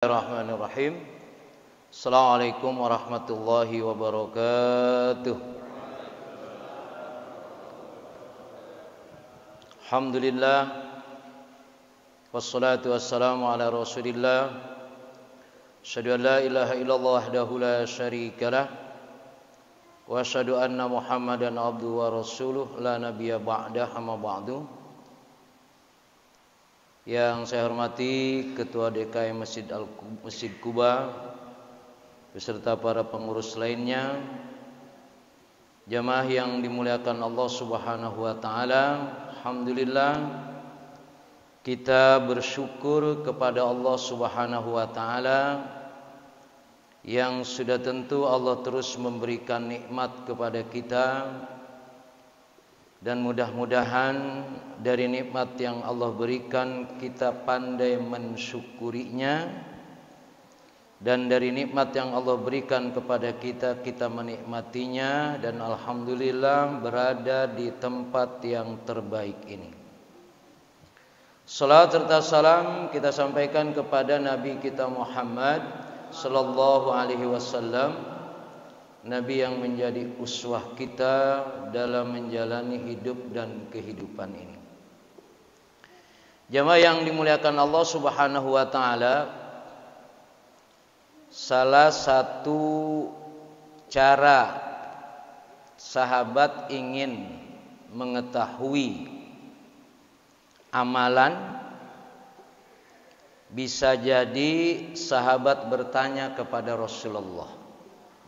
Bismillahirrahmanirrahim. Assalamualaikum warahmatullahi wabarakatuh. Alhamdulillah, wassalatu wassalamu ala rasulillah. Asyhadu an la ilaha illallah wahdahu la syarikalah, wa asyhadu anna Muhammadan abduhu wa rasuluh la nabiyya ba'dah, amma ba'du. Yang saya hormati Ketua DKM Masjid Kuba beserta para pengurus lainnya, jamaah yang dimuliakan Allah Subhanahu wa taala. Alhamdulillah, kita bersyukur kepada Allah Subhanahu wa taala yang sudah tentu Allah terus memberikan nikmat kepada kita. Dan mudah-mudahan dari nikmat yang Allah berikan kita pandai mensyukurinya, dan dari nikmat yang Allah berikan kepada kita, kita menikmatinya, dan alhamdulillah berada di tempat yang terbaik ini. Salat serta salam kita sampaikan kepada Nabi kita Muhammad sallallahu alaihi wasallam, Nabi yang menjadi uswah kita dalam menjalani hidup dan kehidupan ini. Jamaah yang dimuliakan Allah Subhanahu wa taala, salah satu cara sahabat ingin mengetahui amalan, bisa jadi sahabat bertanya kepada Rasulullah.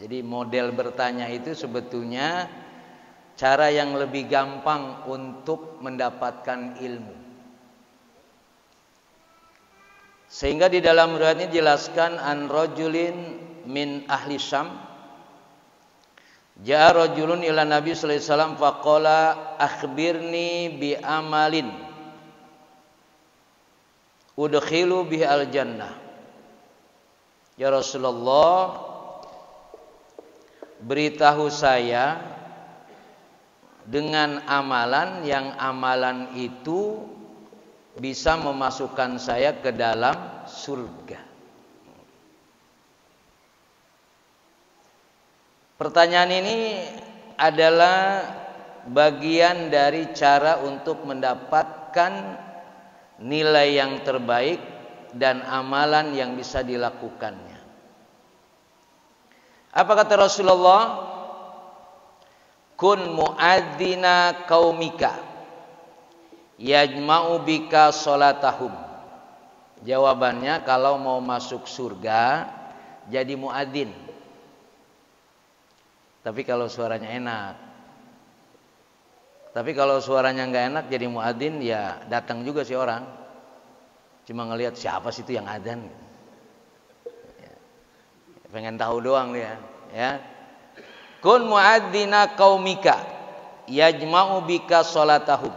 Jadi model bertanya itu sebetulnya cara yang lebih gampang untuk mendapatkan ilmu. Sehingga di dalam riwayat ini dijelaskan an rajulin min ahli Syam. Ja'a rajulun ila Nabi sallallahu alaihi wasallam faqala akhbirni bi amalin udkhilu bihi al jannah. Ya Rasulullah, beritahu saya dengan amalan yang amalan itu bisa memasukkan saya ke dalam surga. Pertanyaan ini adalah bagian dari cara untuk mendapatkan nilai yang terbaik dan amalan yang bisa dilakukannya. Apa kata Rasulullah? Kun muadzina qaumika yajma'u bika salatahum. Jawabannya, kalau mau masuk surga jadi muadzin. Tapi kalau suaranya enak. Tapi kalau suaranya enggak enak jadi muadzin, ya datang juga si orang. Cuma ngelihat siapa sih itu yang adzan. Pengen tahu doang dia, ya. Kun muadzina qaumika yajma'u bika salatahum.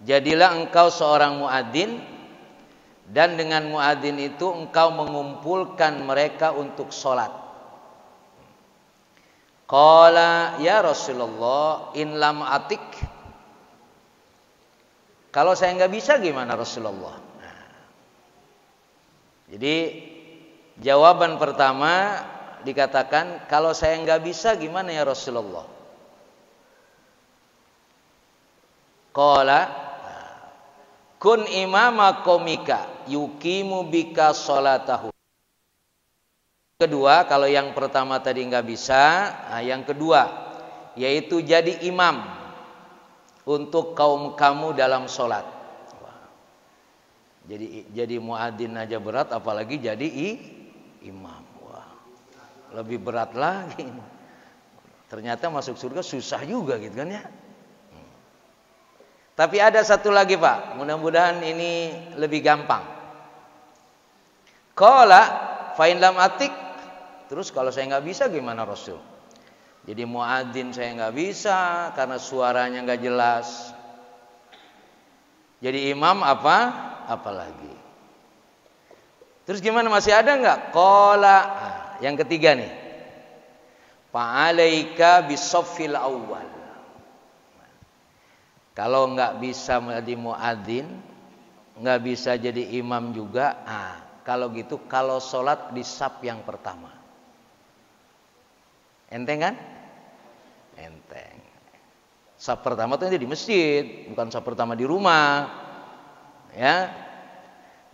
Jadilah engkau seorang muadzin, dan dengan muadzin itu engkau mengumpulkan mereka untuk salat. Qala ya Rasulullah in lam atik. Kalau saya enggak bisa gimana Rasulullah? Nah, jadi jawaban pertama dikatakan, kalau saya enggak bisa gimana ya Rasulullah? Qala kun imama qaumika yuqimu bika salatahu. Kedua, kalau yang pertama tadi enggak bisa, nah yang kedua yaitu jadi imam untuk kaum kamu dalam salat. Jadi muadzin aja berat, apalagi jadi imam. Wah, lebih berat lagi. Ternyata masuk surga susah juga gitu kan ya. Tapi ada satu lagi Pak, mudah-mudahan ini lebih gampang. Qala fa in lam atik. Terus kalau saya nggak bisa gimana Rasul? Jadi muadzin saya nggak bisa karena suaranya nggak jelas. Jadi imam apalagi? Terus gimana, masih ada enggak? Qala, yang ketiga nih. Fa'alaika bisoffil awwal. Kalau enggak bisa menjadi muadzin, nggak bisa jadi imam juga, kalau gitu kalau sholat di saf yang pertama. Enteng kan? Enteng. Saf pertama itu di masjid, bukan saf pertama di rumah. Ya.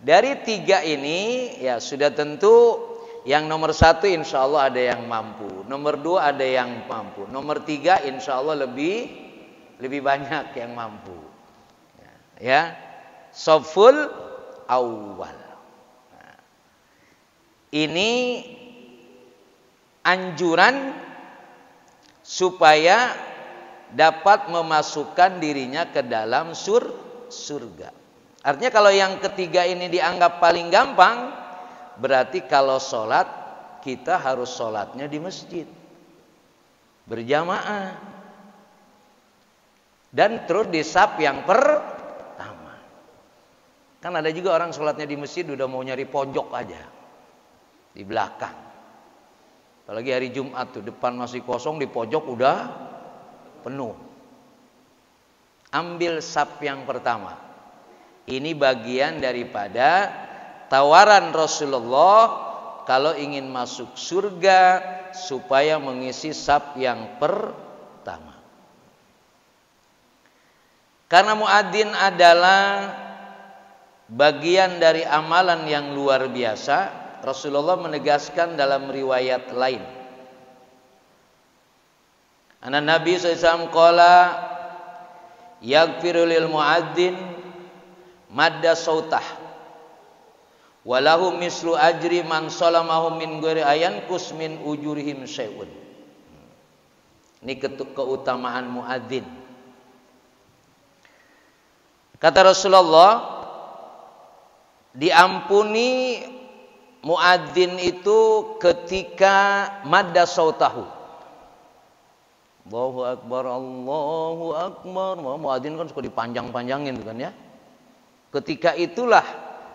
Dari 3 ini ya sudah tentu yang nomor 1 insya Allah ada yang mampu, nomor 2 ada yang mampu, nomor 3 insya Allah lebih banyak yang mampu. Ya, saful awal. Nah, ini anjuran supaya dapat memasukkan dirinya ke dalam surga. Artinya kalau yang ketiga ini dianggap paling gampang, berarti kalau sholat kita harus sholatnya di masjid berjamaah dan terus di saf yang pertama. Kan ada juga orang sholatnya di masjid udah mau nyari pojok aja di belakang. Apalagi hari Jumat tuh depan masih kosong, di pojok udah penuh. Ambil saf yang pertama. Ini bagian daripada tawaran Rasulullah kalau ingin masuk surga supaya mengisi saf yang pertama. Karena muadzin adalah bagian dari amalan yang luar biasa, Rasulullah menegaskan dalam riwayat lain. Anna Nabi SAW qala yaghfiru lil muadzin madda sautah walahu mislu ajri man salamahu min ghairi ayankus min ujurihim syai'un. Ini keutamaan muadzin. Kata Rasulullah, diampuni muadzin itu ketika madda sautahu. Allahu akbar, Allahu akbar. Muadzin kan suka dipanjang-panjangin kan ya. Ketika itulah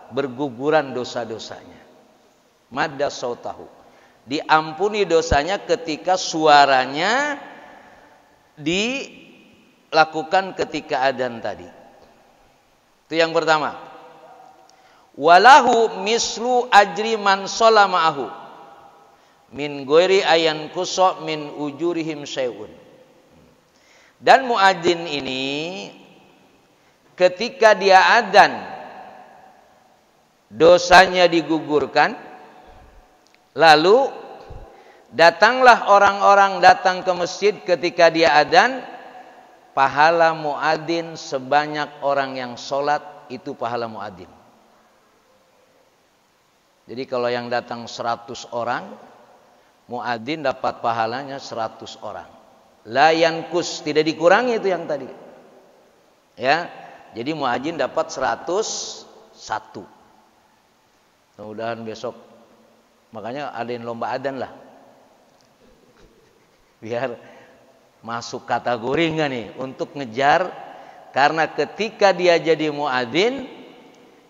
berguguran dosa-dosanya. Madda sautahu. Diampuni dosanya ketika suaranya dilakukan ketika adzan tadi. Itu yang pertama. Walahu mislu ajri man sholla ma'ahu min ghairi ayan kuso min ujurihim syai'un. Dan muadzin ini ketika dia adzan dosanya digugurkan, lalu datanglah orang-orang datang ke masjid ketika dia adzan, pahala muadzin sebanyak orang yang sholat itu pahala muadzin. Jadi kalau yang datang 100 orang, muadzin dapat pahalanya 100 orang. La yankus, tidak dikurangi itu yang tadi. Ya. Jadi muadzin dapat 101. Mudah-mudahan besok makanya adain lomba adzan lah. Biar masuk kategori enggak nih untuk ngejar, karena ketika dia jadi muadzin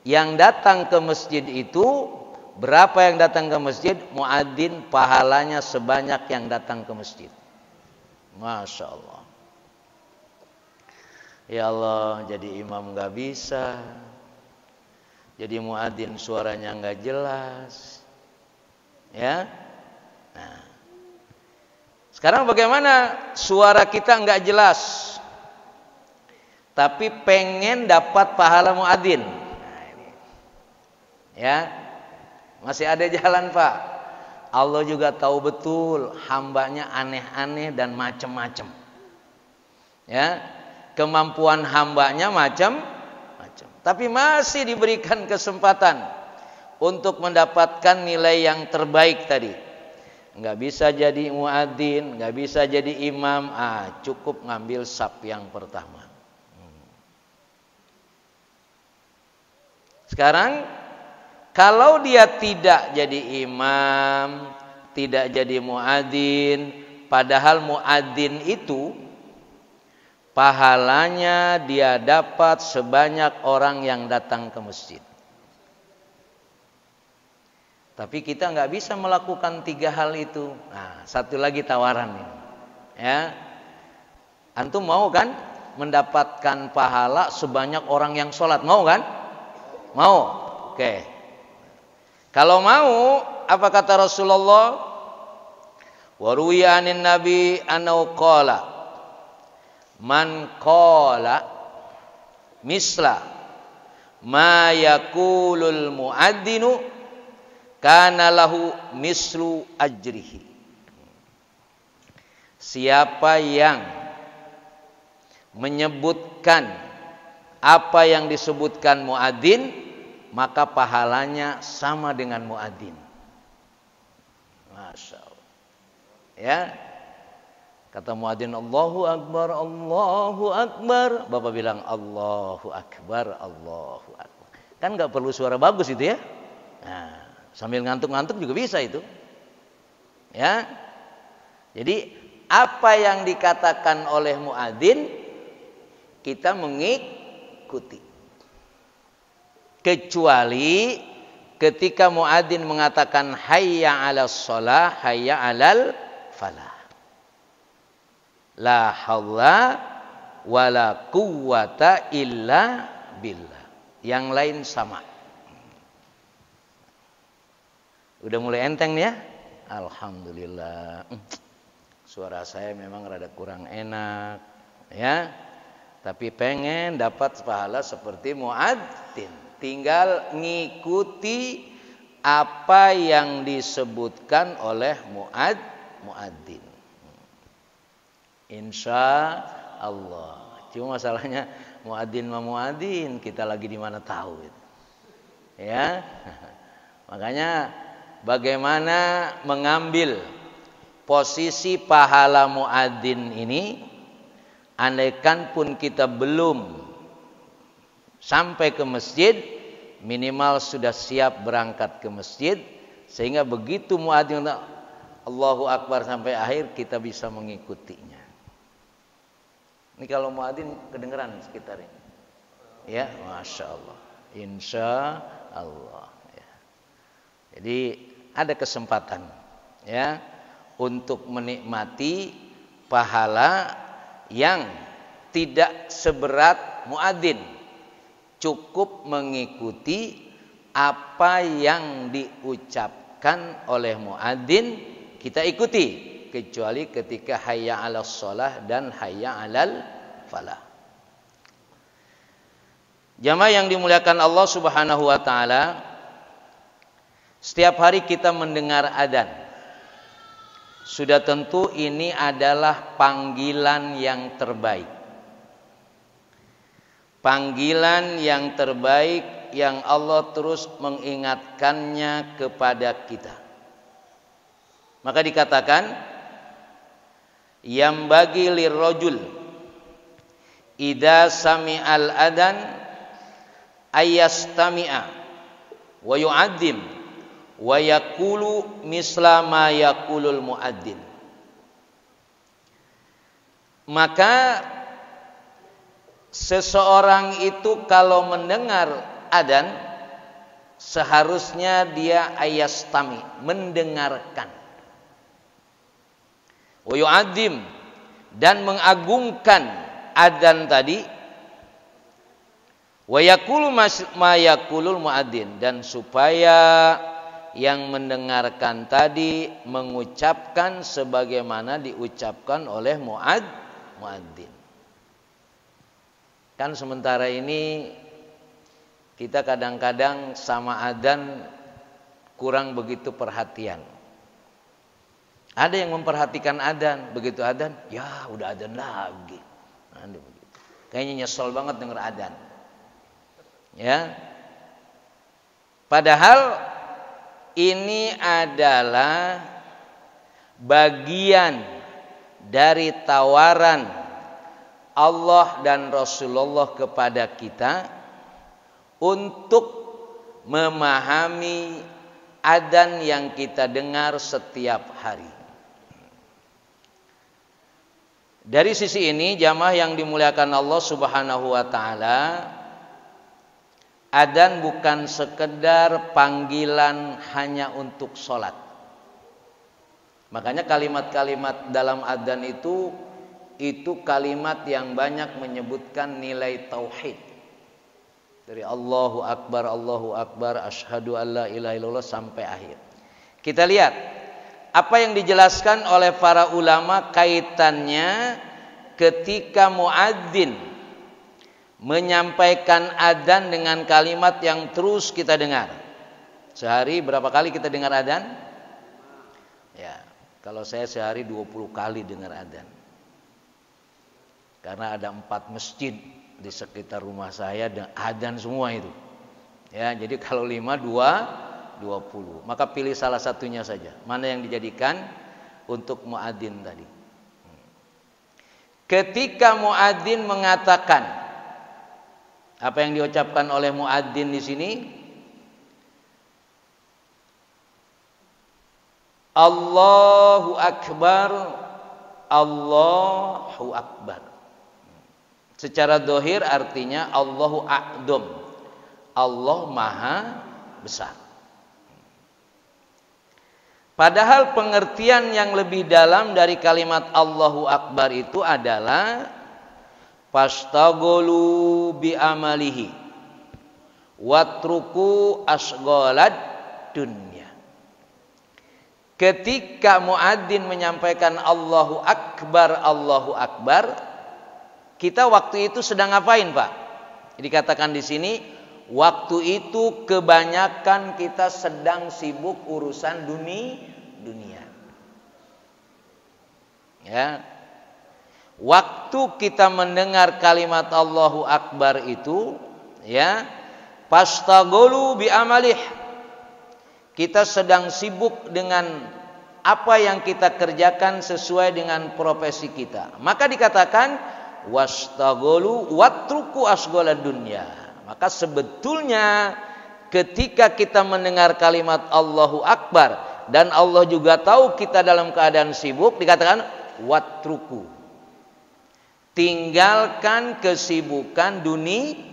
yang datang ke masjid itu berapa yang datang ke masjid, muadzin pahalanya sebanyak yang datang ke masjid. Masya Allah. Ya Allah, jadi imam gak bisa, jadi muadzin suaranya gak jelas. Ya. Nah. Sekarang bagaimana suara kita gak jelas, tapi pengen dapat pahala muadzin? Nah, ini. Ya. Masih ada jalan, Pak. Allah juga tahu betul hambanya aneh-aneh dan macam-macam. Ya. Kemampuan hambanya macam-macam. Tapi masih diberikan kesempatan untuk mendapatkan nilai yang terbaik tadi. Enggak bisa jadi muadzin, enggak bisa jadi imam, cukup ngambil saf yang pertama. Sekarang kalau dia tidak jadi imam, tidak jadi muadzin, padahal muadzin itu pahalanya dia dapat sebanyak orang yang datang ke masjid. Tapi kita nggak bisa melakukan 3 hal itu. Nah, satu lagi tawaran nih. Ya, antum mau kan mendapatkan pahala sebanyak orang yang sholat? Mau kan? Mau. Oke. Kalau mau, apa kata Rasulullah? Wa ruwiya anin nabi annahu qala man qala misla ma yaqulul muadzinu kana lahu mislu ajrihi. Siapa yang menyebutkan apa yang disebutkan muadzin, maka pahalanya sama dengan muadzin. Masya Allah. Ya, kata muadzin Allahu Akbar, Allahu Akbar. Bapak bilang Allahu Akbar, Allahu Akbar. Kan nggak perlu suara bagus itu ya. Nah, sambil ngantuk-ngantuk juga bisa itu. Ya, jadi apa yang dikatakan oleh muadzin kita mengikuti. Kecuali ketika muadzin mengatakan hayya 'alas shalah, hayya 'alal falah. La haula wala quwwata illa billah. Yang lain sama. Udah mulai enteng nih ya? Alhamdulillah. Suara saya memang rada kurang enak, ya. Tapi pengen dapat pahala seperti muadzin. Tinggal ngikuti apa yang disebutkan oleh muadzin. Insya Allah. Cuma masalahnya muadzin sama muadzin, kita lagi di mana tahu itu. Ya. Makanya bagaimana mengambil posisi pahala muadzin ini, andaikan pun kita belum sampai ke masjid, minimal sudah siap berangkat ke masjid, sehingga begitu muadzin Allahu Akbar sampai akhir kita bisa mengikutinya. Ini kalau muadzin kedengeran sekitar ini. Ya, Masya Allah. Insya Allah. Ya. Jadi ada kesempatan ya untuk menikmati pahala yang tidak seberat muadzin. Cukup mengikuti apa yang diucapkan oleh muadzin, kita ikuti. Kecuali ketika hayya 'alas shalah dan hayya 'alal falah. Jamaah yang dimuliakan Allah Subhanahu wa taala, setiap hari kita mendengar adzan. Sudah tentu ini adalah panggilan yang terbaik. Panggilan yang terbaik yang Allah terus mengingatkannya kepada kita. Maka dikatakan yang bagi lirrajul idza sami'al adzan ayastami'a wa yu'adzim wa yaqulu misla ma yaqulul muadzin. Maka seseorang itu kalau mendengar adzan seharusnya dia ayastami, mendengarkan. Wa yu'adzim, dan mengagungkan adzan tadi. Wa yaqulu ma yaqulul muadzin, dan supaya yang mendengarkan tadi mengucapkan sebagaimana diucapkan oleh muadzin. Kan sementara ini kita kadang-kadang sama adzan kurang begitu perhatian. Ada yang memperhatikan adzan, begitu adzan, ya udah adzan lagi. Nah, begitu. Kayaknya nyesel banget denger adzan. Ya. Padahal ini adalah bagian dari tawaran Allah dan Rasulullah kepada kita untuk memahami adzan yang kita dengar setiap hari. Dari sisi ini, jamaah yang dimuliakan Allah Subhanahu wa taala, adzan bukan sekedar panggilan hanya untuk sholat. Makanya kalimat-kalimat dalam adzan itu kalimat yang banyak menyebutkan nilai tauhid. Dari Allahu Akbar, asyhadu alla ilaha illallah sampai akhir. Kita lihat apa yang dijelaskan oleh para ulama kaitannya ketika muadzin menyampaikan adzan dengan kalimat yang terus kita dengar. Sehari berapa kali kita dengar adzan? Ya, kalau saya sehari 20 kali dengar adzan. Karena ada 4 masjid di sekitar rumah saya dan adzan semua itu. Ya, jadi kalau 5 20. Maka pilih salah satunya saja. Mana yang dijadikan untuk muadzin tadi. Ketika muadzin mengatakan, apa yang diucapkan oleh muadzin di sini? Allahu Akbar, Allahu Akbar. Secara zahir artinya Allahu A'dham. Allah Maha Besar. Padahal pengertian yang lebih dalam dari kalimat Allahu Akbar itu adalah fastagolu bi amalihi watruku asghalad dunya. Ketika muadzin menyampaikan Allahu Akbar, kita waktu itu sedang ngapain, Pak? Dikatakan di sini, waktu itu kebanyakan kita sedang sibuk urusan dunia. Ya. Waktu kita mendengar kalimat Allahu Akbar itu, ya, fastagolu bi amalih. Kita sedang sibuk dengan apa yang kita kerjakan sesuai dengan profesi kita. Maka dikatakan wastagolu watruku asghalad dunya. Maka sebetulnya ketika kita mendengar kalimat Allahu Akbar dan Allah juga tahu kita dalam keadaan sibuk, dikatakan watruku. Tinggalkan kesibukan dunia.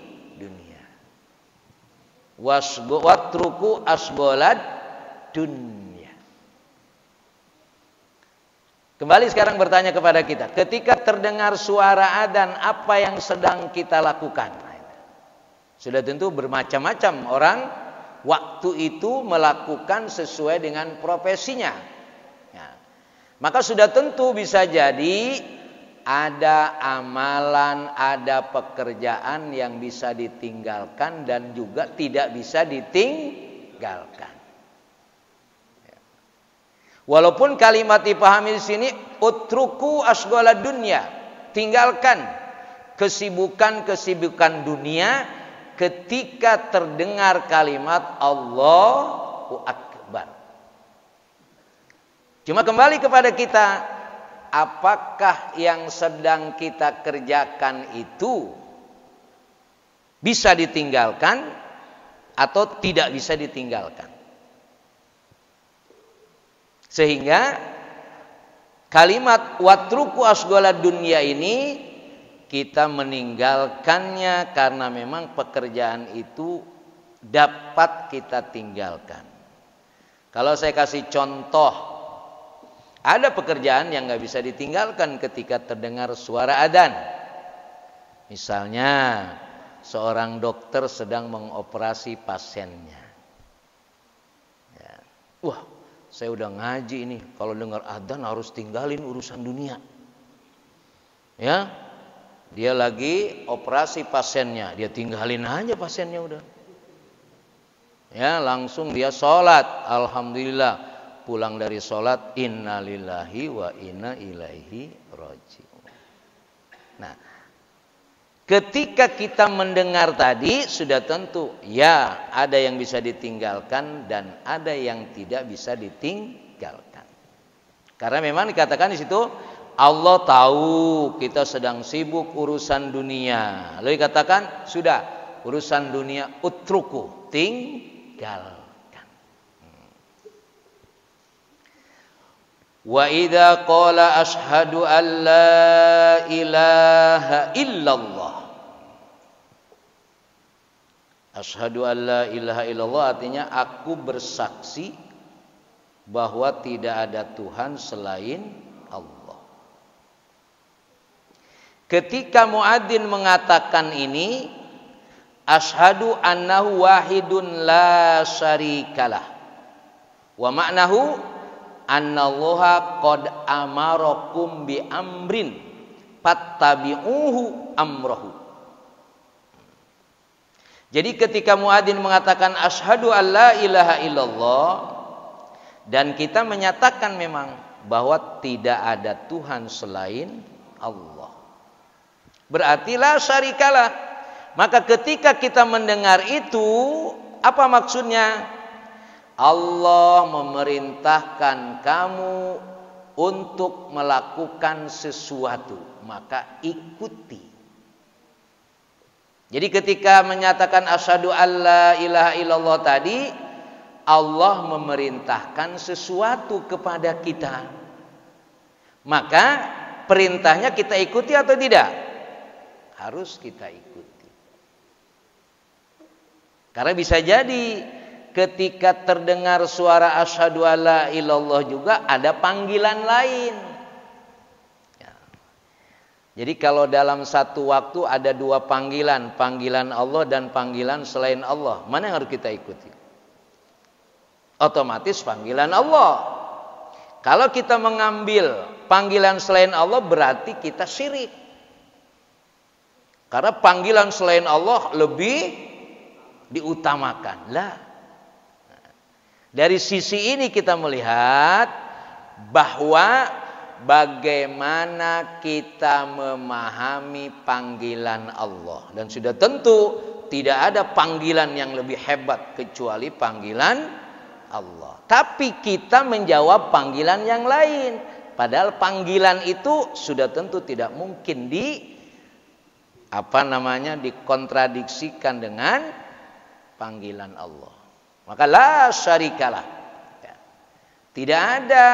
Watruku asghalad dunia. Kembali sekarang bertanya kepada kita, ketika terdengar suara adzan, apa yang sedang kita lakukan? Sudah tentu bermacam-macam orang waktu itu melakukan sesuai dengan profesinya. Ya. Maka sudah tentu bisa jadi ada amalan, ada pekerjaan yang bisa ditinggalkan dan juga tidak bisa ditinggalkan. Walaupun kalimat dipahami di sini utruku asghalad dunya, tinggalkan kesibukan dunia ketika terdengar kalimat Allahu Akbar. Cuma kembali kepada kita, apakah yang sedang kita kerjakan itu bisa ditinggalkan atau tidak bisa ditinggalkan? Sehingga kalimat watruku asghalad dunya ini kita meninggalkannya karena memang pekerjaan itu dapat kita tinggalkan. Kalau saya kasih contoh, ada pekerjaan yang nggak bisa ditinggalkan ketika terdengar suara adzan. Misalnya seorang dokter sedang mengoperasi pasiennya. Ya. Wah, saya udah ngaji ini, kalau dengar adzan harus tinggalin urusan dunia. Ya, dia lagi operasi pasiennya, dia tinggalin aja pasiennya udah. Ya, langsung dia sholat, alhamdulillah, pulang dari sholat, innalillahi wa inna ilaihi raji'un. Nah, ketika kita mendengar tadi sudah tentu ya ada yang bisa ditinggalkan dan ada yang tidak bisa ditinggalkan. Karena memang dikatakan di situ Allah tahu kita sedang sibuk urusan dunia. Lalu dikatakan sudah urusan dunia utruku, tinggalkan. Wa idza qala asyhadu an la ilaha illallah. Asyhadu an la ilaha illallah artinya aku bersaksi bahwa tidak ada Tuhan selain Allah. Ketika muadzin mengatakan ini, Asyhadu annahu wahidun la syarikalah. Wa ma'nahu annallaha qad amarakum bi amrin fattabi'uhu amrahu. Jadi ketika muadzin mengatakan asyhadu alla ilaha illallah, dan kita menyatakan memang bahwa tidak ada Tuhan selain Allah, berarti la syarikalah. Maka ketika kita mendengar itu, apa maksudnya? Allah memerintahkan kamu untuk melakukan sesuatu, maka ikuti. Jadi ketika menyatakan asyhadu alla ilaha illallah tadi, Allah memerintahkan sesuatu kepada kita, maka perintahnya kita ikuti atau tidak? Harus kita ikuti. Karena bisa jadi ketika terdengar suara asyhadu alla ilallah juga ada panggilan lain. Ya. Jadi kalau dalam satu waktu ada dua panggilan, panggilan Allah dan panggilan selain Allah, mana yang harus kita ikuti? Otomatis panggilan Allah. Kalau kita mengambil panggilan selain Allah, berarti kita syirik. Karena panggilan selain Allah lebih diutamakan. Lah. Dari sisi ini kita melihat bahwa bagaimana kita memahami panggilan Allah. Dan sudah tentu tidak ada panggilan yang lebih hebat kecuali panggilan Allah. Tapi kita menjawab panggilan yang lain. Padahal panggilan itu sudah tentu tidak mungkin dikontradiksikan dengan panggilan Allah. Maka la syarikalah. Tidak ada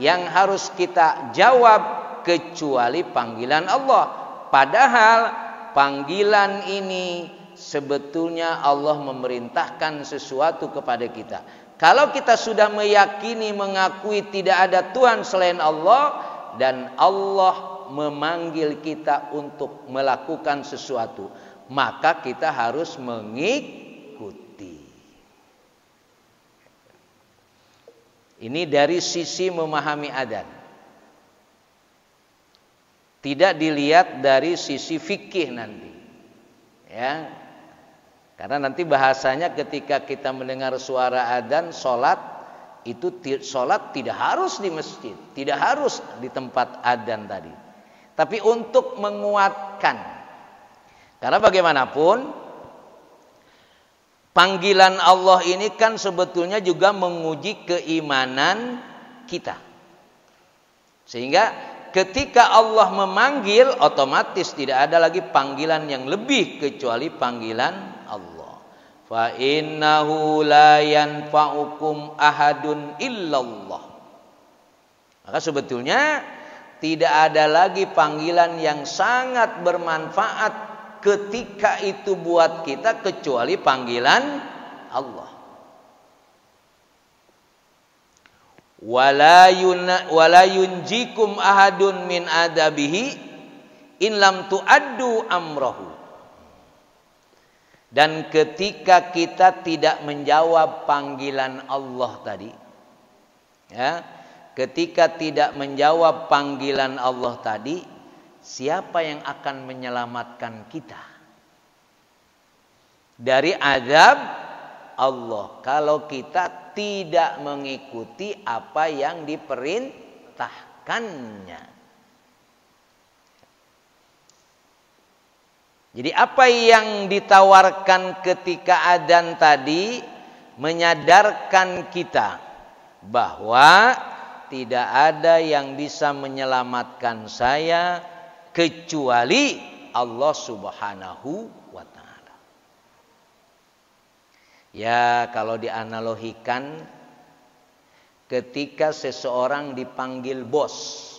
yang harus kita jawab kecuali panggilan Allah. Padahal panggilan ini sebetulnya Allah memerintahkan sesuatu kepada kita. Kalau kita sudah meyakini, mengakui tidak ada Tuhan selain Allah, dan Allah memanggil kita untuk melakukan sesuatu, maka kita harus mengikuti. Ini dari sisi memahami adzan. Tidak dilihat dari sisi fikih nanti. Ya. Karena nanti bahasanya ketika kita mendengar suara adzan, salat tidak harus di masjid, tidak harus di tempat adzan tadi. Tapi untuk menguatkan. Karena bagaimanapun panggilan Allah ini kan sebetulnya juga menguji keimanan kita. Sehingga ketika Allah memanggil, otomatis tidak ada lagi panggilan yang lebih kecuali panggilan Allah. Fa innahu la yanfa'ukum ahadun illallah. Maka sebetulnya tidak ada lagi panggilan yang sangat bermanfaat ketika itu buat kita kecuali panggilan Allah. Wala yunjikum ahadun min adabihi in lam tuaddu amrahu. Dan ketika kita tidak menjawab panggilan Allah tadi, ya, ketika tidak menjawab panggilan Allah tadi, siapa yang akan menyelamatkan kita dari azab Allah kalau kita tidak mengikuti apa yang diperintahkannya? Jadi apa yang ditawarkan ketika adzan tadi menyadarkan kita bahwa tidak ada yang bisa menyelamatkan saya kecuali Allah Subhanahu wa ta'ala. Ya, kalau dianalogikan ketika seseorang dipanggil bos.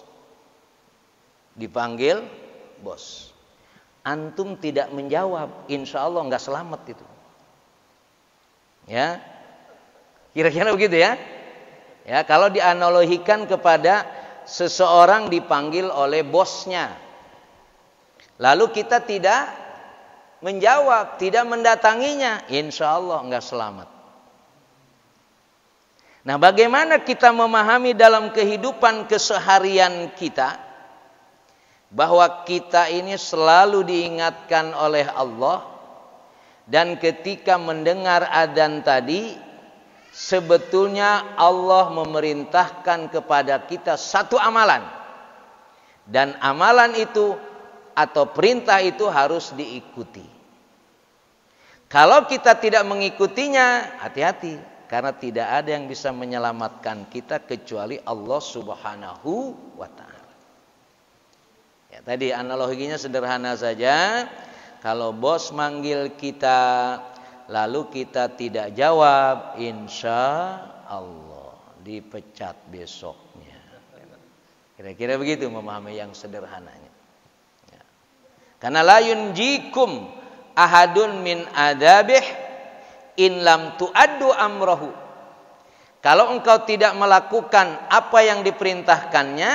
Dipanggil bos. Antum tidak menjawab, insya Allah nggak selamat itu. Ya, kira-kira begitu ya. Ya, kalau dianalogikan kepada seseorang dipanggil oleh bosnya, lalu kita tidak menjawab, tidak mendatanginya, insya Allah enggak selamat. Nah, bagaimana kita memahami dalam kehidupan keseharian kita bahwa kita ini selalu diingatkan oleh Allah, dan ketika mendengar adzan tadi sebetulnya Allah memerintahkan kepada kita satu amalan, dan amalan itu atau perintah itu harus diikuti. Kalau kita tidak mengikutinya, hati-hati, karena tidak ada yang bisa menyelamatkan kita kecuali Allah Subhanahu wa ta'ala. Ya, tadi analoginya sederhana saja. Kalau bos manggil kita lalu kita tidak jawab, insya Allah dipecat besoknya. Kira-kira begitu memahami yang sederhananya. Ya. Karena la yunjikum ahadun min adabih in lam tu'addu amrahu. Kalau engkau tidak melakukan apa yang diperintahkannya,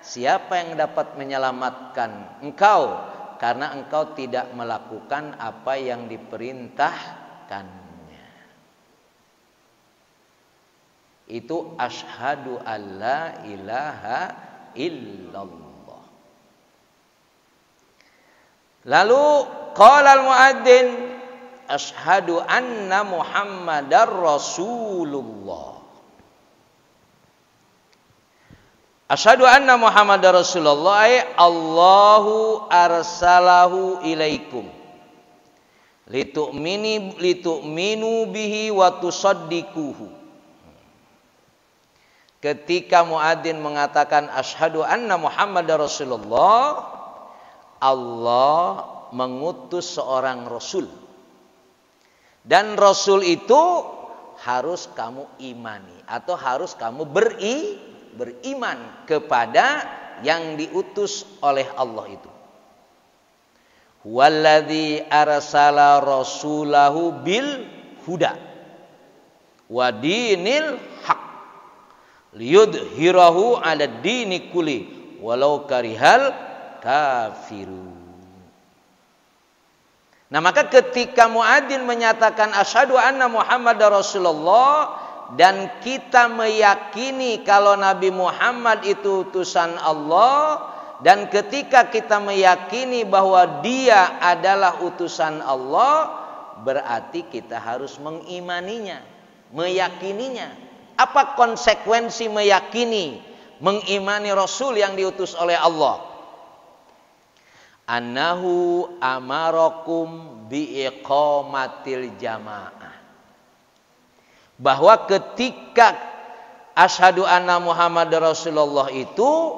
siapa yang dapat menyelamatkan engkau? Karena engkau tidak melakukan apa yang diperintahkannya. Itu asyhadu alla ilaha illallah. Lalu qala al-muadzin asyhadu anna Muhammadar Rasulullah. Asyhadu anna Muhammadar Rasulullah ay Allahu arsalahu ilaikum litu'minu bihi wa tusaddiquhu. Ketika muadzin mengatakan asyhadu anna Muhammadar Rasulullah, Allah mengutus seorang rasul. Dan rasul itu harus kamu imani atau harus kamu beriman kepada yang diutus oleh Allah itu. Walladzi arsala rasulahu bil huda wa dinil haq liyudhhirahu 'ala dini kulli walau karihal kafirun. Nah, maka ketika muadzin menyatakan asyhadu anna Muhammadar Rasulullah dan kita meyakini kalau Nabi Muhammad itu utusan Allah, dan ketika kita meyakini bahwa dia adalah utusan Allah, berarti kita harus mengimaninya, meyakininya. Apa konsekuensi meyakini, mengimani Rasul yang diutus oleh Allah? Annahu amarakum biiqamatil jamaah. Bahwa ketika asyhadu anna Muhammadar Rasulullah itu,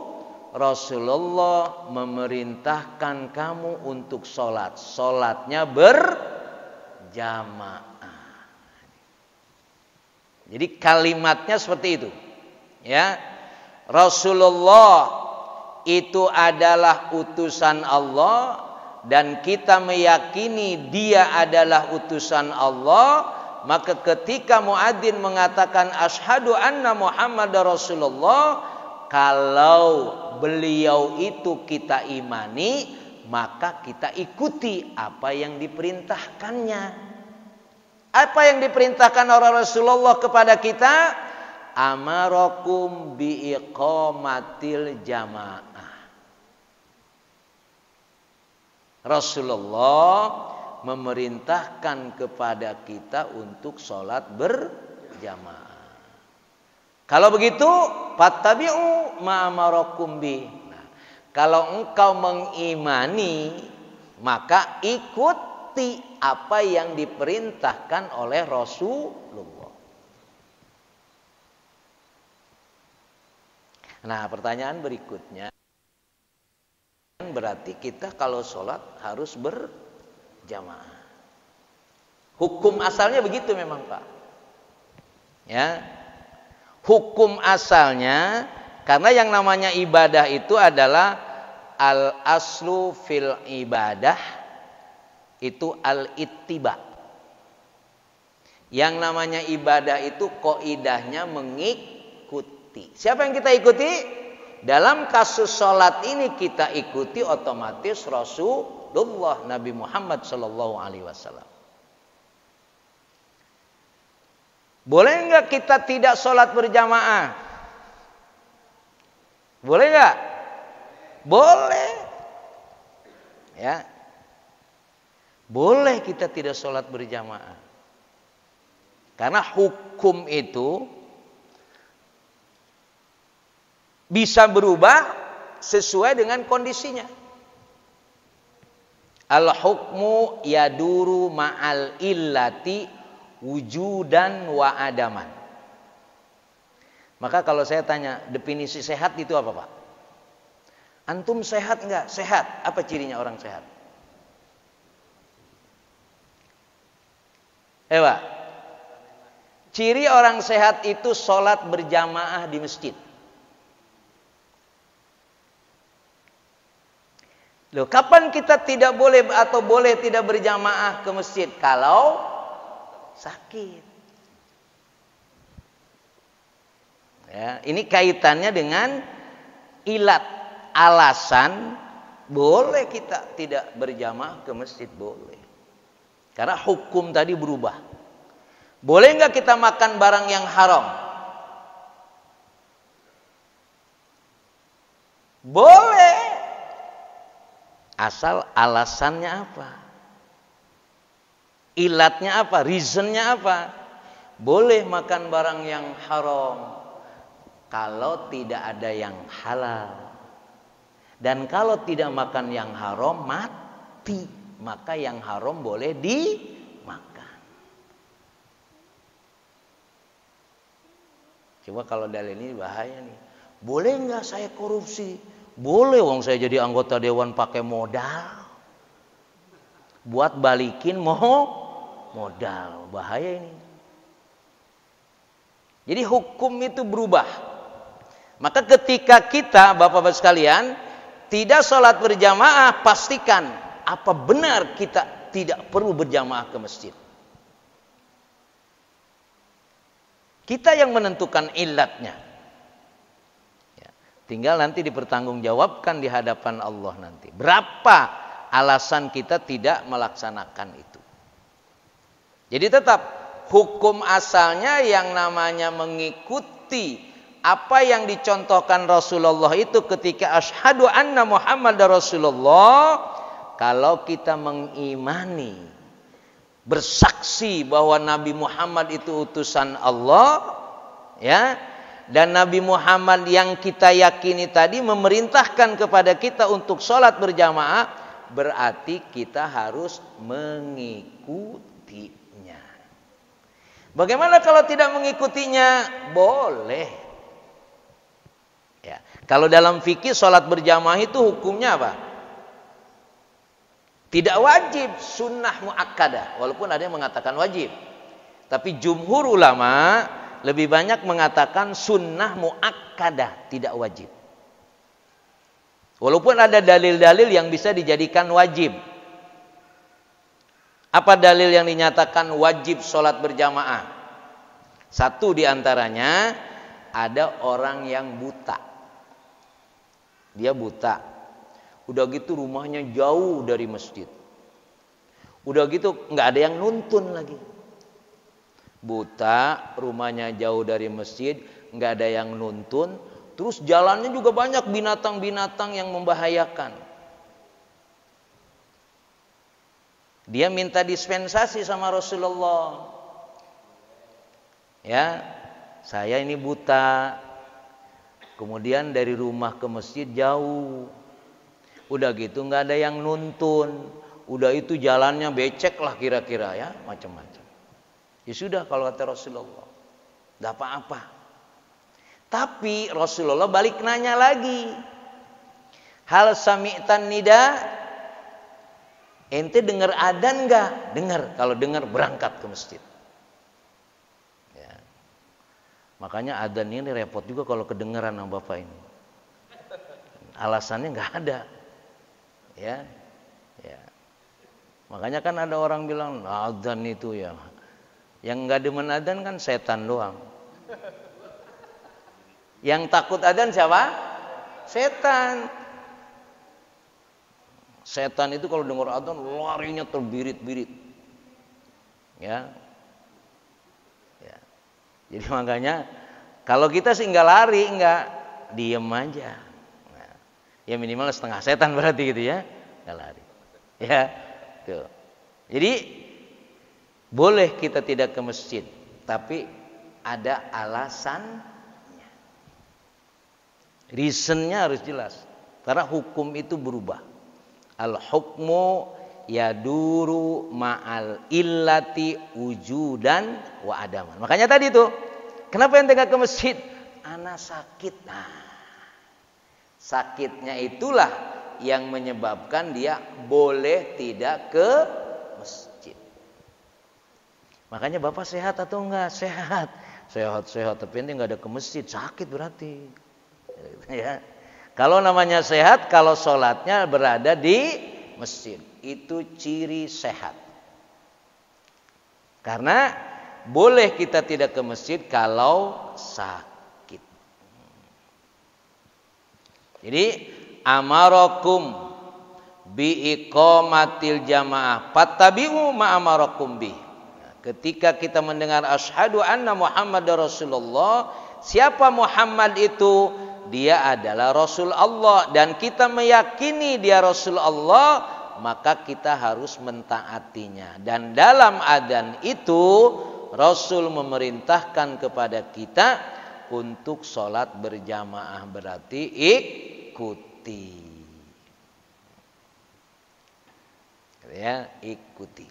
Rasulullah memerintahkan kamu untuk sholat. Sholatnya berjamaah. Jadi kalimatnya seperti itu. Ya, Rasulullah itu adalah utusan Allah, dan kita meyakini dia adalah utusan Allah. Maka ketika muadzin mengatakan asyhadu anna Muhammadar Rasulullah, kalau beliau itu kita imani, maka kita ikuti apa yang diperintahkannya. Apa yang diperintahkan oleh Rasulullah kepada kita? Amarakum biiqamatil jamaah. Rasulullah memerintahkan kepada kita untuk sholat berjamaah. Kalau begitu, fattabi'u ma amarakum bi. Nah, kalau engkau mengimani, maka ikuti apa yang diperintahkan oleh Rasulullah. Nah, pertanyaan berikutnya, berarti kita kalau sholat harus berjamaah. Hukum asalnya begitu memang, Pak. Ya, hukum asalnya, karena yang namanya ibadah itu adalah al-aslu fil ibadah itu al-ittiba. Yang namanya ibadah itu qaidahnya mengikuti. Siapa yang kita ikuti? Dalam kasus sholat ini kita ikuti otomatis Rasulullah. Rasulullah Nabi Muhammad sallallahu alaihi wasallam. Boleh enggak kita tidak sholat berjamaah? Boleh enggak? Boleh. Ya. Boleh kita tidak sholat berjamaah. Karena hukum itu bisa berubah sesuai dengan kondisinya. Al-hukmu yaduru ma'al illati wujudan wa adaman. Maka kalau saya tanya definisi sehat itu apa, Pak? Antum sehat enggak? Sehat. Apa cirinya orang sehat? Pak. Ciri orang sehat itu sholat berjamaah di masjid. Loh, kapan kita tidak boleh atau boleh tidak berjamaah ke masjid? Kalau sakit. Ya, ini kaitannya dengan ilat, alasan boleh kita tidak berjamaah ke masjid, boleh. Karena hukum tadi berubah. Boleh nggak kita makan barang yang haram? Boleh. Asal alasannya apa? Ilatnya apa? Reasonnya apa? Boleh makan barang yang haram kalau tidak ada yang halal. Dan kalau tidak makan yang haram mati, maka yang haram boleh dimakan. Coba kalau dalil ini bahaya nih. Boleh nggak saya korupsi? Boleh, wong saya jadi anggota dewan pakai modal. Buat balikin modal. Bahaya ini. Jadi hukum itu berubah. Maka ketika kita, Bapak-Bapak sekalian, tidak sholat berjamaah, pastikan apa benar kita tidak perlu berjamaah ke masjid. Kita yang menentukan ilatnya. Ya, tinggal nanti dipertanggungjawabkan di hadapan Allah nanti. Berapa alasan kita tidak melaksanakan itu. Jadi tetap hukum asalnya yang namanya mengikuti apa yang dicontohkan Rasulullah itu ketika asyhadu anna Muhammadar Rasulullah. Kalau kita mengimani, bersaksi bahwa Nabi Muhammad itu utusan Allah, ya, dan Nabi Muhammad yang kita yakini tadi memerintahkan kepada kita untuk sholat berjamaah, berarti kita harus mengikutinya. Bagaimana kalau tidak mengikutinya? Boleh. Ya, kalau dalam fikih sholat berjamaah itu hukumnya apa? Tidak wajib, sunnah muakkadah. Walaupun ada yang mengatakan wajib, tapi jumhur ulama lebih banyak mengatakan sunnah muakkadah, tidak wajib. Walaupun ada dalil-dalil yang bisa dijadikan wajib. Apa dalil yang dinyatakan wajib sholat berjamaah? Satu diantaranya, ada orang yang buta. Dia buta. Udah gitu rumahnya jauh dari masjid. Udah gitu nggak ada yang nuntun lagi. Buta, rumahnya jauh dari masjid, nggak ada yang nuntun. Terus jalannya juga banyak binatang-binatang yang membahayakan. Dia minta dispensasi sama Rasulullah. Ya, saya ini buta. Kemudian dari rumah ke masjid jauh. Udah gitu nggak ada yang nuntun. Udah itu jalannya becek lah kira-kira ya, macam-macam. Ya sudah kalau kata Rasulullah, nggak apa-apa. Tapi Rasulullah balik nanya lagi. Hal sami'tan nida? Ente dengar adzan nggak? Dengar. Kalau dengar berangkat ke masjid. Ya. Makanya adzan ini repot juga kalau kedengeran sama bapak ini. Alasannya nggak ada. Ya, ya. Makanya kan ada orang bilang adzan itu ya, yang nggak demen adzan kan setan doang. Yang takut adzan siapa? Setan. Setan itu kalau dengar adzan larinya terbirit-birit. Ya. Ya. Jadi makanya kalau kita sih enggak lari, enggak diem aja. Nah, ya minimal setengah setan berarti gitu ya. Enggak lari. Ya. Tuh. Jadi boleh kita tidak ke masjid, tapi ada alasannya. Reasonnya harus jelas. Karena hukum itu berubah. Al-hukmu yaduru ma'al illati wujudan wa adaman. Makanya tadi tuh, kenapa ente gak ke masjid? Ana sakit. Nah, sakitnya itulah yang menyebabkan dia boleh tidak ke masjid. Makanya Bapak sehat atau enggak? Sehat. Sehat, tapi ente enggak ada ke masjid, sakit berarti. Ya. Kalau namanya sehat, kalau sholatnya berada di masjid, itu ciri sehat. Karena boleh kita tidak ke masjid kalau sakit. Jadi amarakum bi iqamatil jamaah fattabi'u ma amarakum bi. Ketika kita mendengar asyhadu anna Muhammadar Rasulullah, siapa Muhammad itu? Dia adalah Rasul Allah dan kita meyakini dia Rasul Allah, maka kita harus mentaatinya. Dan dalam adzan itu Rasul memerintahkan kepada kita untuk sholat berjamaah, berarti ikuti. Ya, ikuti.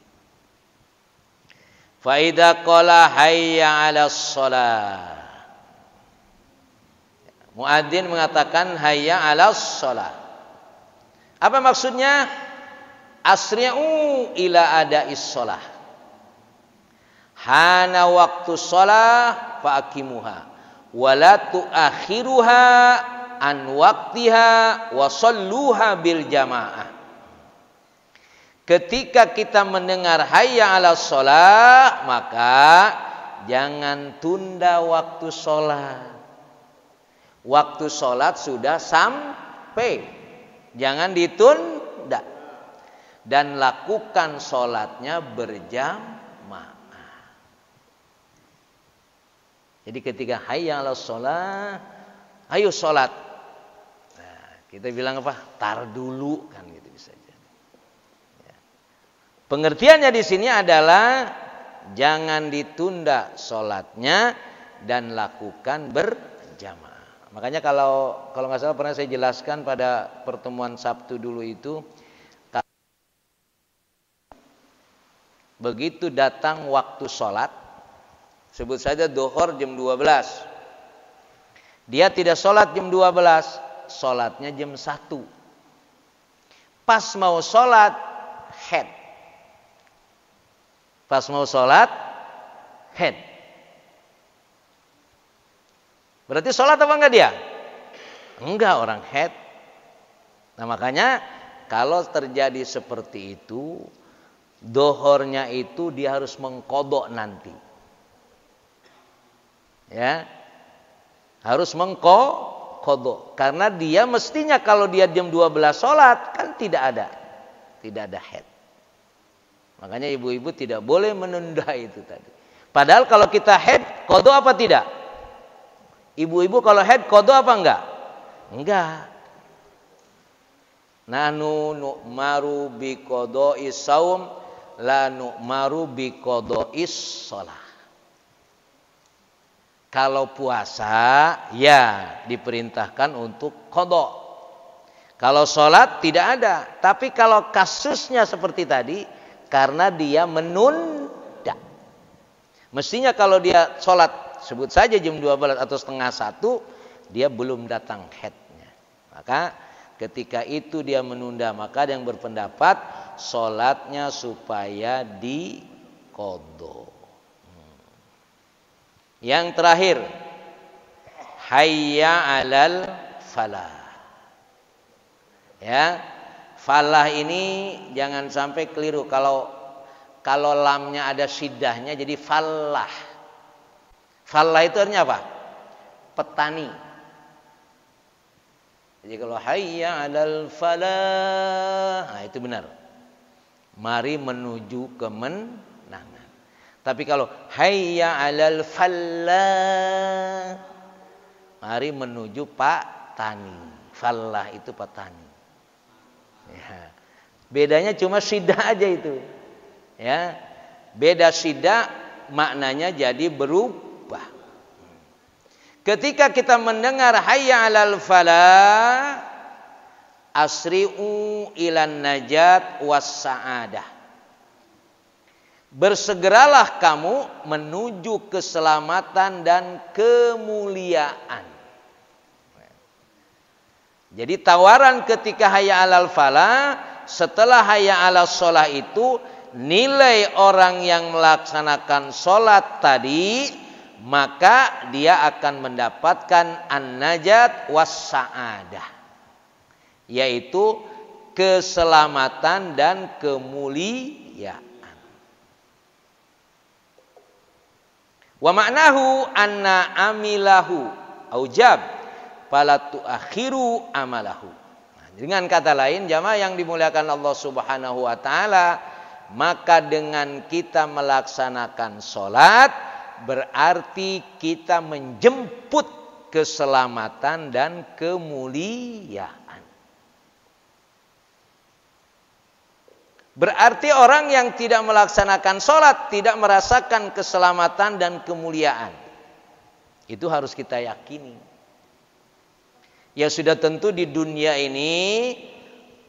Fa idza qala hayya 'alas shalah, muadzin mengatakan hayya 'alas shalah. Apa maksudnya? Asri'u ila ada'is shalah. Hana waktu shalah faaqimuha wa la tuakhiruha an waqtiha wa shalluha bil jamaah. Ketika kita mendengar hayya 'alas shalah, maka jangan tunda waktu sholat. Waktu sholat sudah sampai, jangan ditunda, dan lakukan sholatnya berjamaah. Jadi ketika hayya 'alas shalah, ayo sholat. Nah, kita bilang apa? Tar dulu kan gitu bisa jadi. Ya. Pengertiannya di sini adalah jangan ditunda sholatnya dan lakukan berjamaah. Makanya kalau nggak salah pernah saya jelaskan pada pertemuan Sabtu dulu itu, begitu datang waktu sholat, sebut saja duhur jam 12, dia tidak sholat jam 12, sholatnya jam 1. Pas mau sholat head, berarti sholat apa enggak dia? Enggak, orang head. Nah makanya kalau terjadi seperti itu, dohornya itu dia harus mengkodok nanti. Ya, harus mengkodok. Karena dia mestinya kalau dia jam 12 sholat, kan tidak ada head. Makanya ibu-ibu tidak boleh menunda itu tadi. Padahal kalau kita head, kodok apa tidak? Ibu-ibu kalau head kodok apa enggak? Enggak. Nanu nu'maru bi qoda'is saum la nu'maru bi qoda'is shalah. Kalau puasa ya diperintahkan untuk qada. Kalau sholat tidak ada. Tapi kalau kasusnya seperti tadi, karena dia menunda. Mestinya kalau dia sholat sebut saja jam 12 atau setengah 1, dia belum datang headnya. Maka ketika itu dia menunda, maka ada yang berpendapat sholatnya supaya diqadha. Yang terakhir, hayya 'alal falah. Ya, falah ini jangan sampai keliru. Kalau lamnya ada syiddahnya jadi falah. Falah itu artinya apa? Petani. Jadi kalau hayya 'alal falah, nah itu benar. Mari menuju kemenangan. Tapi kalau hayya 'alal falah, mari menuju petani. Falah itu petani. Ya. Bedanya cuma syiddah aja itu. Ya. Beda syiddah maknanya jadi berubah. Ketika kita mendengar hayya 'alal falah, asri'u ilan najat was sa'adah. Bersegeralah kamu menuju keselamatan dan kemuliaan. Jadi tawaran ketika hayya 'alal falah, setelah hayya 'alas shalah itu nilai orang yang melaksanakan sholat tadi, maka dia akan mendapatkan an-najat was sa'adah, yaitu keselamatan dan kemuliaan. Wa ma'nahu anna amilahu aujab fala tuakhiru amalahu. Nah, dengan kata lain jamaah yang dimuliakan Allah Subhanahu wa taala, maka dengan kita melaksanakan sholat berarti kita menjemput keselamatan dan kemuliaan. Berarti orang yang tidak melaksanakan sholat tidak merasakan keselamatan dan kemuliaan. Itu harus kita yakini. Ya sudah tentu di dunia ini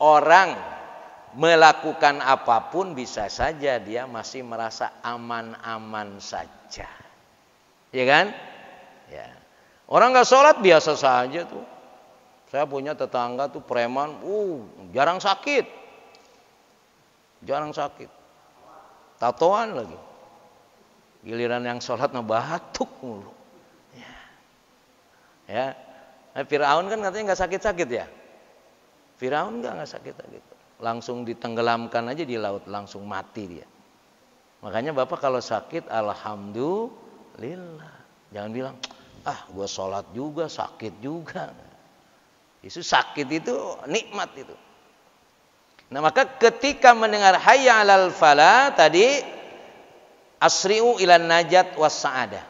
orang melakukan apapun bisa saja dia masih merasa aman-aman saja. Ya kan? Ya. Orang nggak sholat biasa saja tuh. Saya punya tetangga tuh preman, jarang sakit. Jarang sakit. Tatoan lagi. Giliran yang sholat batuk mulu. Ya. Firaun kan katanya nggak sakit-sakit ya. Firaun nggak sakit-sakit. Langsung ditenggelamkan aja di laut, langsung mati dia. Makanya Bapak kalau sakit, alhamdulillah. Jangan bilang, gue sholat juga, sakit juga. Itu sakit itu nikmat itu. Nah maka ketika mendengar hayya 'alal falah tadi, asri'u ilan najat was sa'adah.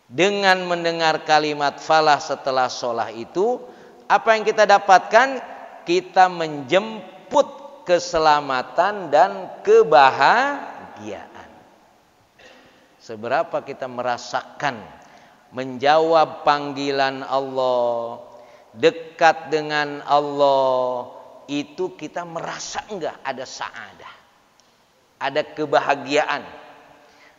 Dengan mendengar kalimat falah setelah sholat itu, apa yang kita dapatkan? Kita menjemput keselamatan dan kebahagiaan. Seberapa kita merasakan menjawab panggilan Allah, dekat dengan Allah, itu kita merasa enggak ada sa'adah, ada kebahagiaan.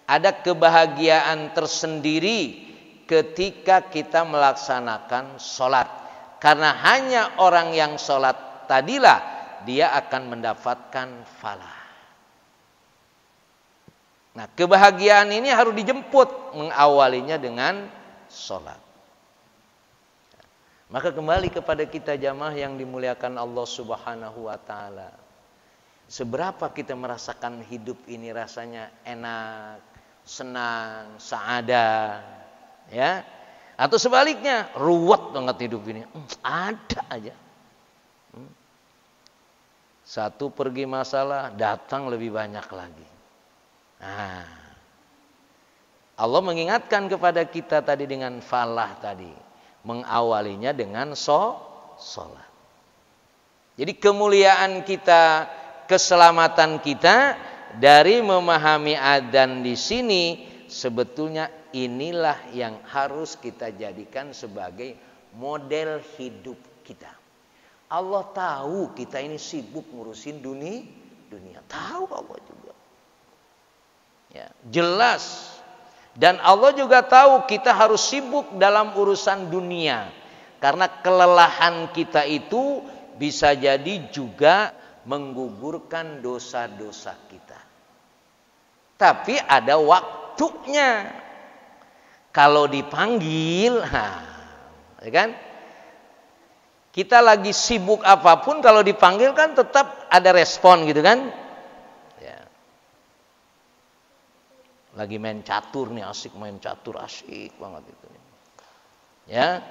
Ada kebahagiaan tersendiri ketika kita melaksanakan sholat. Karena hanya orang yang sholat tadilah dia akan mendapatkan falah. Nah kebahagiaan ini harus dijemput, mengawalinya dengan sholat. Maka kembali kepada kita jamaah yang dimuliakan Allah Subhanahu wa ta'ala. Seberapa kita merasakan hidup ini rasanya enak, senang, sa'adah, ya? Atau sebaliknya, ruwet banget hidup ini. Ada aja. Satu pergi masalah, datang lebih banyak lagi. Nah, Allah mengingatkan kepada kita tadi dengan falah tadi, mengawalinya dengan sholat. Jadi kemuliaan kita, keselamatan kita dari memahami adzan di sini sebetulnya inilah yang harus kita jadikan sebagai model hidup kita. Allah tahu kita ini sibuk ngurusin dunia. Tahu Allah juga. Ya, jelas. Dan Allah juga tahu kita harus sibuk dalam urusan dunia. Karena kelelahan kita itu bisa jadi juga menggugurkan dosa-dosa kita. Tapi ada waktunya. Kalau dipanggil, ya kan? Kita lagi sibuk apapun, kalau dipanggil kan tetap ada respon gitu kan? Ya. Lagi main catur nih, asik main catur, asik banget itu. Ya.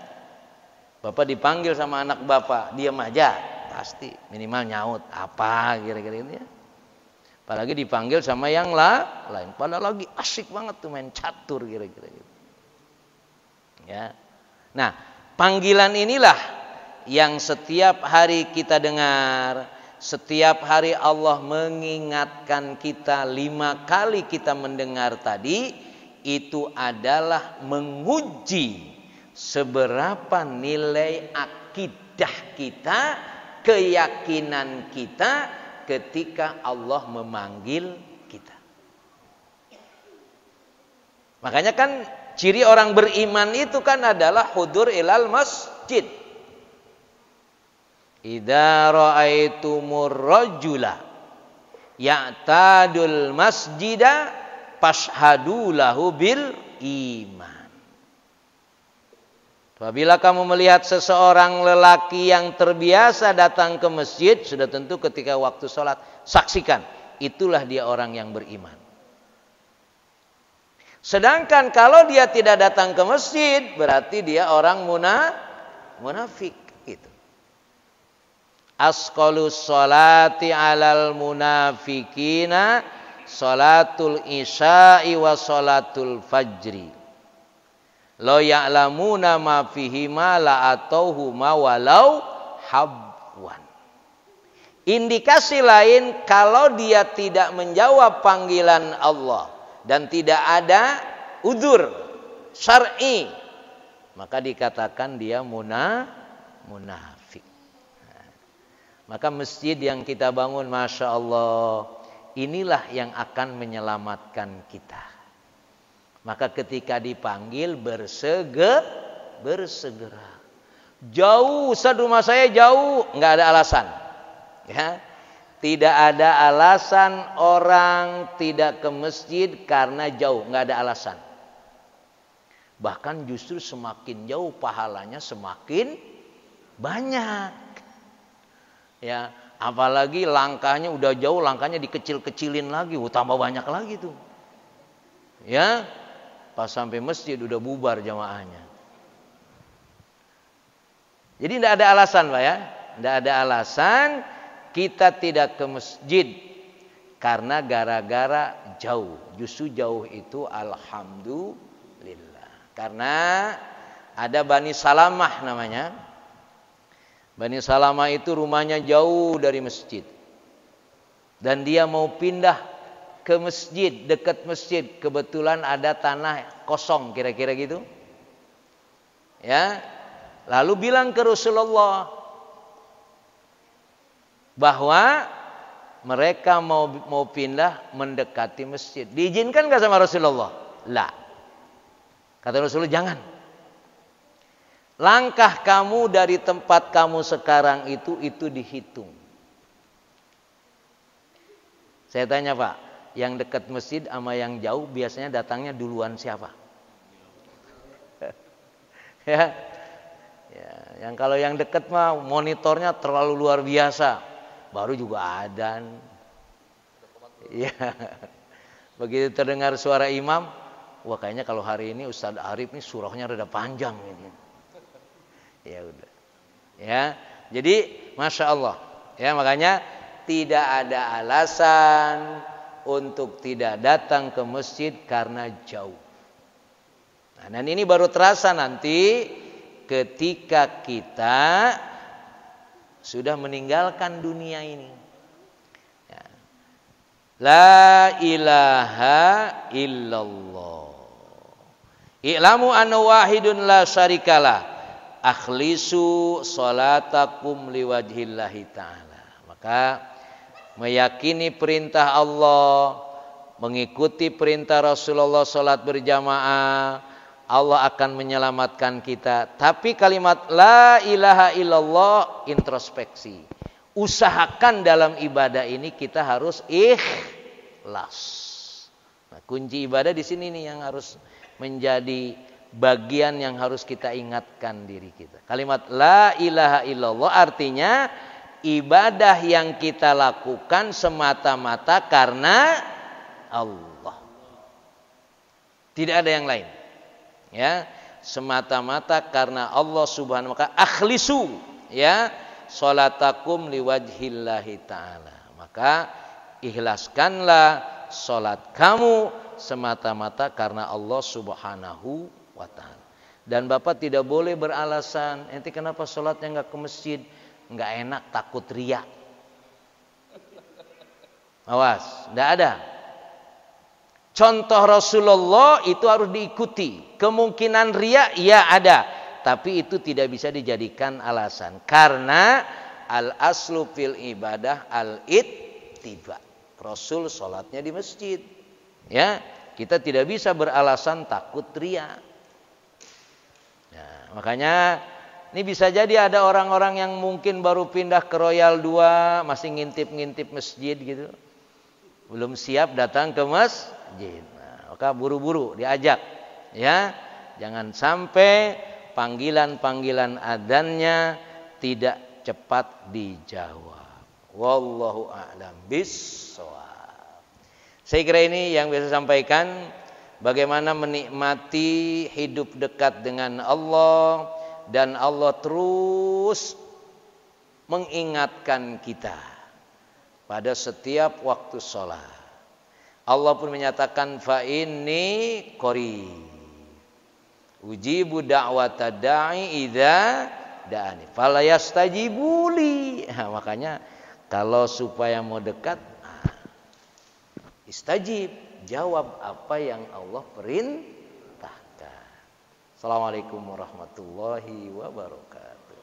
Bapak dipanggil sama anak bapak, diam aja, pasti minimal nyaut apa kira-kira itu ya. Apalagi dipanggil sama yang lain, padahal lagi asik banget tuh main catur kira-kira gitu. Ya. Nah, panggilan inilah yang setiap hari kita dengar, setiap hari Allah mengingatkan kita 5 kali kita mendengar tadi, itu adalah menguji seberapa nilai akidah kita, keyakinan kita ketika Allah memanggil kita. Makanya kan ciri orang beriman itu kan adalah hudur ilal masjid. Idza ra'aitumur rajula ya'tadul masjida fashhadu lahu bil iman. Apabila kamu melihat seseorang lelaki yang terbiasa datang ke masjid, sudah tentu ketika waktu sholat, saksikan, itulah dia orang yang beriman. Sedangkan kalau dia tidak datang ke masjid, berarti dia orang munafik. Gitu. Asqalus sholati alal munafikina sholatul isya'i wa sholatul fajri. Lo ya'lamuna ma fihima la atauhuma walau habwan. Indikasi lain kalau dia tidak menjawab panggilan Allah dan tidak ada udzur syar'i, maka dikatakan dia munafik. Maka masjid yang kita bangun, Masya Allah, inilah yang akan menyelamatkan kita. Maka ketika dipanggil bersegera. Jauh, Ustaz, rumah saya jauh, nggak ada alasan. Ya, tidak ada alasan orang tidak ke masjid karena jauh, nggak ada alasan. Bahkan justru semakin jauh pahalanya semakin banyak. Ya, apalagi langkahnya udah jauh, langkahnya dikecil-kecilin lagi, tambah banyak lagi tuh. Ya. Pas sampai masjid udah bubar jamaahnya. Jadi tidak ada alasan, Pak ya. Tidak ada alasan kita tidak ke masjid karena gara-gara jauh. Justru jauh itu alhamdulillah. Karena ada Bani Salamah namanya. Bani Salamah itu rumahnya jauh dari masjid. Dan dia mau pindah ke masjid, dekat masjid, kebetulan ada tanah kosong kira-kira gitu. Ya. Lalu bilang ke Rasulullah bahwa mereka mau pindah mendekati masjid. Diizinkan enggak sama Rasulullah? La. Kata Rasulullah, jangan. Langkah kamu dari tempat kamu sekarang itu dihitung. Saya tanya, Pak, yang dekat masjid sama yang jauh biasanya datangnya duluan siapa? Ya, yang kalau yang dekat mah monitornya terlalu luar biasa, baru juga adzan. Ya, begitu terdengar suara imam, wah kayaknya kalau hari ini Ustadz Arif nih surahnya rada panjang ini. Ya udah, ya. Jadi Masya Allah, ya makanya tidak ada alasan untuk tidak datang ke masjid karena jauh. Nah, dan ini baru terasa nanti ketika kita sudah meninggalkan dunia ini. Ya. La ilaha illallah. I'lamu anna wahidun la syarikalah. Akhlisu sholatakum liwajhillahi ta'ala. Maka meyakini perintah Allah, mengikuti perintah Rasulullah salat berjamaah, Allah akan menyelamatkan kita. Tapi kalimat la ilaha illallah introspeksi. Usahakan dalam ibadah ini kita harus ikhlas. Nah, kunci ibadah di sini nih yang harus menjadi bagian yang harus kita ingatkan diri kita. Kalimat la ilaha illallah artinya ibadah yang kita lakukan semata-mata karena Allah. Tidak ada yang lain. Ya, semata-mata karena Allah Subhanahu wa taala. Akhlisu, ya, salatakum liwajhillahi ta'ala. Maka ikhlaskanlah salat kamu semata-mata karena Allah Subhanahu wa taala. Dan Bapak tidak boleh beralasan, ente kenapa salatnya enggak ke masjid? Enggak enak, takut riya. Awas, enggak ada. Contoh Rasulullah itu harus diikuti. Kemungkinan riya ya ada, tapi itu tidak bisa dijadikan alasan karena al aslu fil ibadah al ittiba. Rasul sholatnya di masjid. Ya, kita tidak bisa beralasan takut riya. Nah, makanya ini bisa jadi ada orang-orang yang mungkin baru pindah ke Royal 2 masih ngintip-ngintip masjid gitu. Belum siap datang ke masjid. Nah, maka buru-buru diajak, ya. Jangan sampai panggilan-panggilan adzannya tidak cepat dijawab. Wallahu a'lam bissawab. Saya kira ini yang bisa sampaikan, bagaimana menikmati hidup dekat dengan Allah, dan Allah terus mengingatkan kita pada setiap waktu sholat. Allah pun menyatakan fa inni qarib ujibu da'wata da'i idza da'ani falayastajibuli. Nah, makanya kalau supaya mau dekat, istajib, jawab apa yang Allah perintahkan. Assalamualaikum warahmatullahi wabarakatuh.